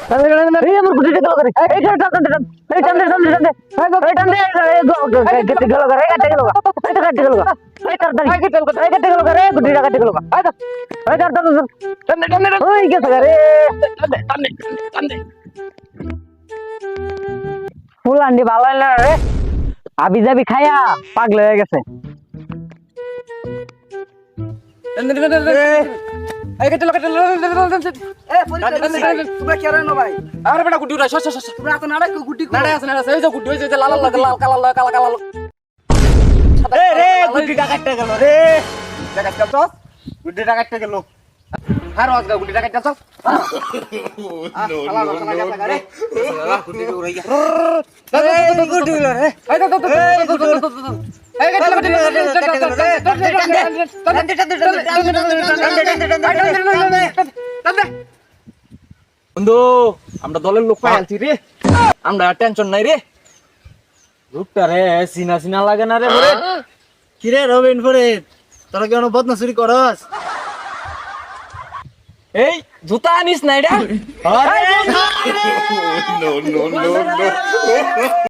এই আমার গুটিটা গেল করে এই টান টান টান এই টান টান টান এই টান দে কেটে গেল করে কাটে গেল এই তো কাটে গেল এই তাড়াতাড়ি এই কেটে গেল করে গুটিটা কাটে গেল এই তো এই টান টান টান টান ওই গেছে করে টান দে ফুল আন্ডি ভালো না রে আবি যাবি খায়া পাগল হয়ে গেছে এই কেটে কেটে এ তোমরা কি আরেন ভাই আরে বেটা গুটি উড়াই শশ শশ তোমরা তো নাড়া গুটি নাড়া আছে এই যে গুটি হইছে লাল লাল লাল কালা কালা কালা এ রে গুটিটা কাটতে গেল রে কাটতে তো গুটিটা কাটতে গেল আর আজকে গুটিটা কাটতে তো নো নো নো গুটি উড়াই গেল গুটি উড়াই রে এই তো এই বন্ধু আমরা দলের লোক পাই আলছি রে আমরা টেনশন নাই রে রূপটা রে সিনা সিনা লাগে না রে বরে কি রে রবিন ফরে তোরা কেন বদনা চুরি করস এই জুতা আনিস না এটা নো নো নো নো